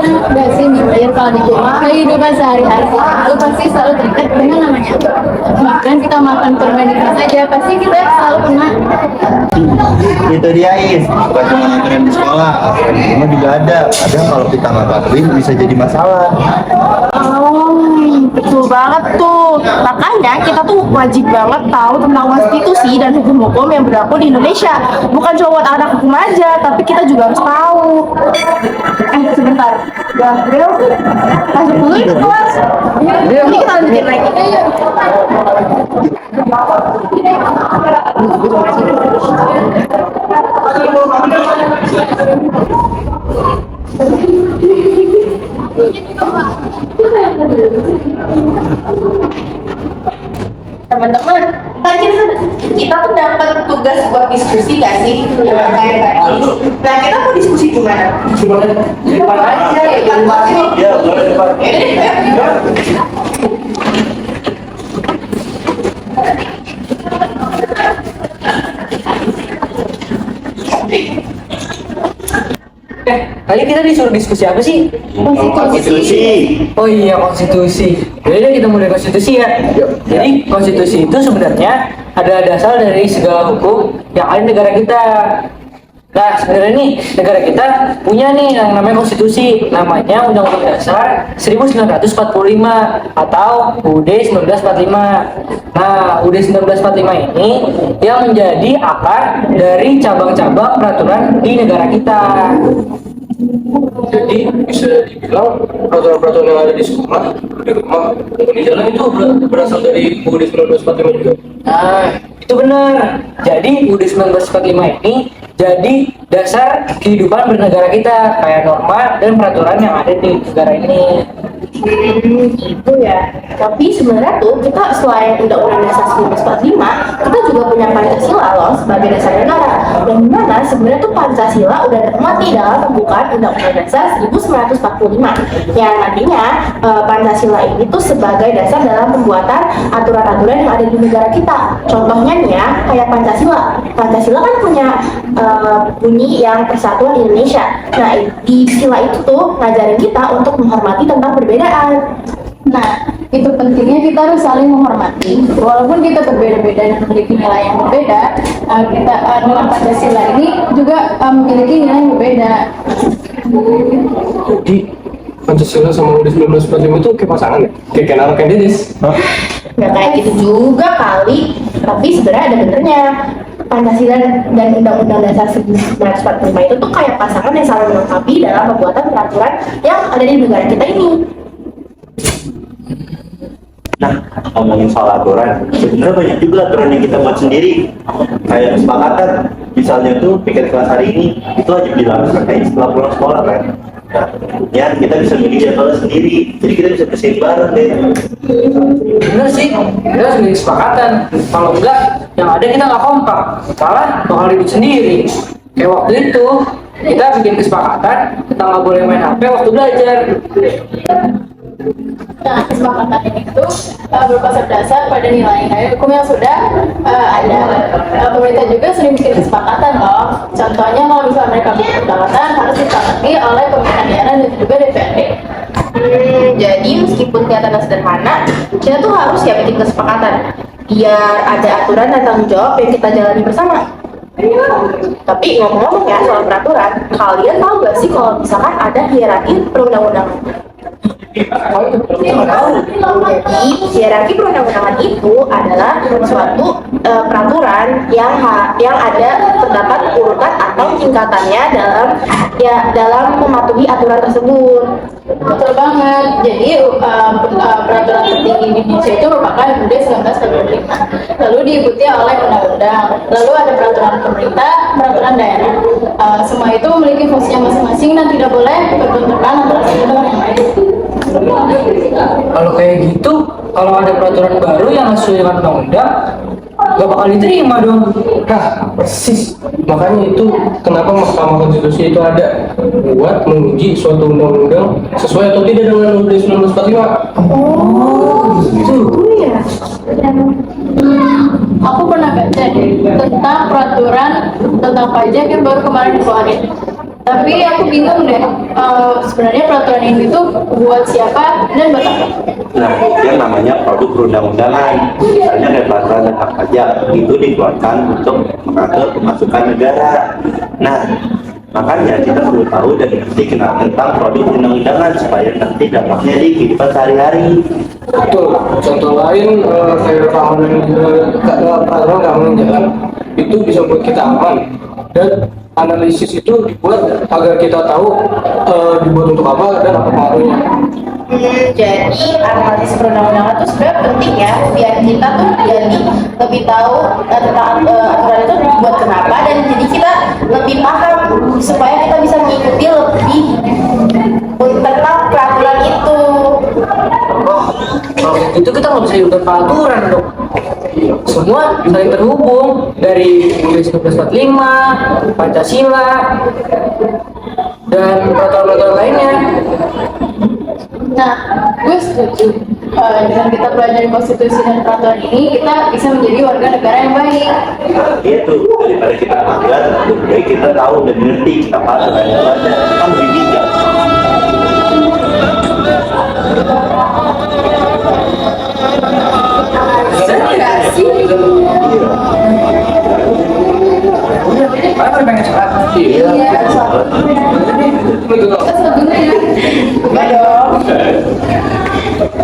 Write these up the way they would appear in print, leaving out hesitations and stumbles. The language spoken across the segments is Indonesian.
pernah nggak sih mikir kalau di kehidupan sehari-hari itu pasti selalu terikat dengan namanya aturan. Bahkan kita makan permen di kelas aja pasti kita selalu kena. Itu dia Is, bukan cuma aturan di sekolah, aturan di rumah juga ada. Kadang kalau kita nggak patuhin bisa jadi masalah. Oh, betul banget tuh. Makanya kita tuh wajib banget tahu tentang konstitusi dan hukum-hukum yang berlaku di Indonesia. Bukan cuma buat anak hukum aja, tapi kita juga harus tahu. Sebentar. Gabriel, masuk dulu di kelas. Ini kita lanjutin lagi. Teman-teman, tadi kita tuh dapat tugas buat diskusi gak sih? Kayak tadi. Nah, kita mau diskusi gimana? Di depan aja, ya. Ya, boleh depan. Kali kita disuruh diskusi apa sih? Konstitusi. Oh iya, konstitusi. Jadi kita mulai konstitusi ya. Jadi konstitusi itu sebenarnya ada dasar dari segala hukum yang ada di negara kita. Nah, sebenarnya nih negara kita punya nih yang namanya konstitusi, namanya Undang-Undang Dasar 1945 atau UUD 1945. Nah, UUD 1945 ini yang menjadi akar dari cabang-cabang peraturan di negara kita. Jadi bisa dibilang peraturan-peraturan yang ada di sekolah, di rumah, maupun di jalan itu berasal dari UUD 1945 juga. Nah, itu benar. Jadi UUD 1945 ini jadi dasar kehidupan bernegara kita, kayak norma dan peraturan yang ada di negara ini. Gitu ya. Tapi sebenarnya tuh kita selain Undang-Undang Dasar 1945, kita juga punya Pancasila loh sebagai dasar negara. Dan dimana sebenarnya tuh Pancasila udah termuat di dalam pembukaan Undang-Undang Dasar 1945. Yang nantinya Pancasila ini tuh sebagai dasar dalam pembuatan aturan-aturan yang ada di negara kita. Contohnya nih ya, kayak Pancasila. Pancasila kan punya bunyi yang Persatuan Indonesia. Nah, di sila itu tuh ngajarin kita untuk menghormati tentang perbedaan. Nah, itu pentingnya kita harus saling menghormati. Walaupun kita berbeda-beda dan memiliki nilai yang berbeda, kita dalam Pancasila ini juga memiliki nilai yang berbeda. Jadi Pancasila sama UUD 1945 itu kayak pasangan ya? Kayak Kenaro Candidates? Nggak kayak gitu juga kali, tapi sebenarnya ada benernya. Pancasila dan Undang-Undang Dasar 1945 itu tuh kayak pasangan yang saling melengkapi dalam pembuatan peraturan yang ada di negara kita ini. Nah, ngomongin soal aturan, sebenarnya banyak juga aturan yang kita buat sendiri. Kayak kesepakatan, misalnya tuh piket kelas hari ini, itu wajib dilaksanakan setelah pulang sekolah kan. Nah, ya kita bisa milih jadwalnya sendiri, jadi kita bisa bersihin bareng deh. Bener sih, kita harus bikin kesepakatan. Kalau enggak, yang ada kita nggak kompak, malah bakal ribut sendiri. Kayak waktu itu, kita bikin kesepakatan kita nggak boleh main HP waktu belajar. Nah, kesepakatan ini itu berdasar pada nilai-nilai hukum yang sudah ada. Pemerintah juga sering bikin kesepakatan loh. Contohnya kalau misalnya mereka bikin kesepakatan harus disepakati oleh pemerintah daerah dan juga DPRD. Jadi meskipun kelihatannya sederhana, kita tuh harus ya bikin kesepakatan biar ada aturan dan tanggung jawab yang kita jalani bersama. Tapi ngomong-ngomong ya soal peraturan, kalian tahu gak sih kalau misalkan ada hierarki perundang-undangan? Jadi hierarki perundang-undangan itu adalah suatu peraturan yang ada terdapat urutan atau tingkatannya dalam mematuhi aturan tersebut. Betul banget. Jadi peraturan tertinggi di Indonesia itu merupakan UUD 1945. Lalu diikuti oleh undang-undang. Lalu ada peraturan pemerintah, peraturan daerah. Semua itu memiliki fungsinya masing-masing dan tidak boleh berbenturan antara satu dengan yang lain. Kalau kayak gitu, kalau ada peraturan baru yang sesuai dengan undang-undang, gak bakal diterima dong. Nah, persis. Makanya itu kenapa Mahkamah Konstitusi itu ada buat menguji suatu undang-undang sesuai atau tidak dengan UUD 1945. Oh, gitu ya. Aku pernah baca deh tentang peraturan tentang pajak yang baru kemarin dikeluarin. Tapi aku bingung deh, sebenarnya peraturan ini tuh buat siapa dan buat apa? Nah, yang namanya produk perundang-undangan, misalnya kayak peraturan tentang pajak, itu dikeluarkan untuk mengatur pemasukan negara. Nah, makanya kita perlu tahu dan ngerti tentang produk undang-undangan supaya nanti dampaknya di kehidupan sehari-hari. Betul. Contoh lain kayak peraturan keamanan jalan itu bisa buat kita aman, dan analisis itu dibuat agar kita tahu dibuat untuk apa dan apa pengaruhnya. Jadi analisis perundang-undangan itu sebenarnya penting ya, biar kita tuh jadi lebih tahu tentang aturan itu dibuat kenapa, dan jadi kita lebih paham supaya kita bisa mengikuti lebih tentang peraturan itu. Kalau itu kita nggak bisa ikut peraturan dong. Semua saling terhubung dari UUD 1945, Pancasila, dan peraturan-peraturan lainnya. Nah, gue setuju. Dengan kita pelajari konstitusi dan peraturan ini, kita bisa menjadi warga negara yang baik. Itu daripada kita melanggar, lebih baik kita tahu dan ngerti kita paham dan belajar, kan lebih bijak. Apa pengen sholat? Iya. Kita sholat dulu ya. Enggak dong.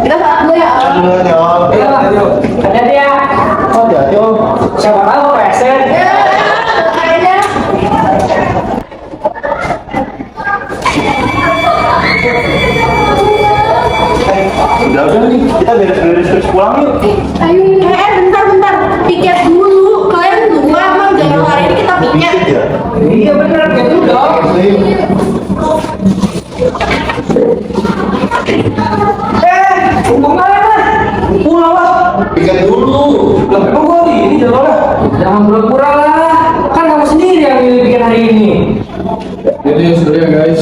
Kita saat dulu ya. Ada dia. Oh, jatuh. Siapa tahu preset. Kayaknya Udah nih, kita beres-beres terus pulang yuk. Ayo, bentar, piket dulu. Kalian berdua emang jangan hari ini kita piket. Ya. Iya bener gitu dong. Untung aja kan? Pulang lah. Piket dulu. Lah emang gua di ini jalannya. Jangan pura-pura lah. Kan kamu sendiri yang milih bikin hari ini. Jadi sudah ya guys,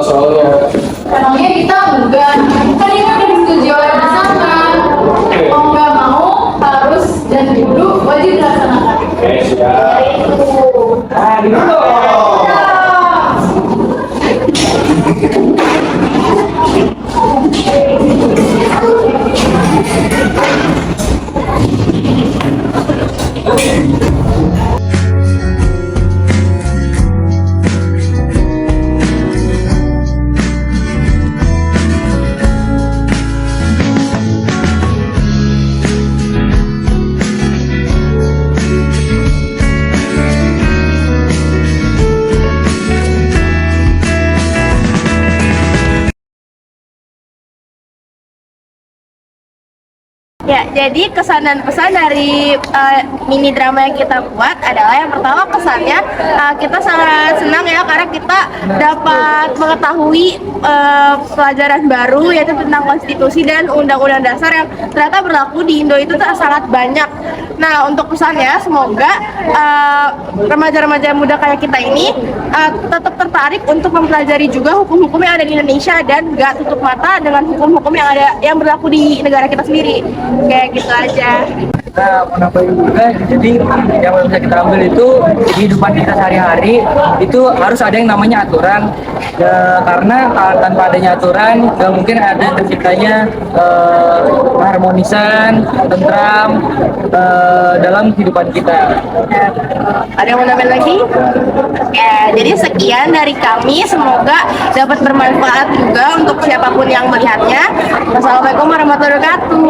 soalnya emangnya kita enggak. Kan ini udah disetujui oleh bersama. Mau nggak mau harus dan dulu wajib dilaksanakan. siap. Nah, gitu dong. Ya, jadi kesan dan pesan dari mini drama yang kita buat adalah yang pertama kesannya kita sangat senang ya karena kita dapat mengetahui pelajaran baru yaitu tentang konstitusi dan undang-undang dasar yang ternyata berlaku di Indo itu sangat banyak. Nah, untuk pesannya semoga remaja-remaja muda kayak kita ini tetap tertarik untuk mempelajari juga hukum-hukum yang ada di Indonesia dan nggak tutup mata dengan hukum-hukum yang berlaku di negara kita sendiri. Kayak gitu aja. Nah, menambahin juga, jadi yang bisa kita ambil itu di kehidupan kita sehari-hari itu harus ada yang namanya aturan ya, karena tanpa adanya aturan nggak mungkin ada terciptanya keharmonisan, tentram dalam kehidupan kita. Ada yang mau nambahin lagi? Ya, jadi sekian dari kami, semoga dapat bermanfaat juga untuk siapapun yang melihatnya. Wassalamualaikum warahmatullahi wabarakatuh.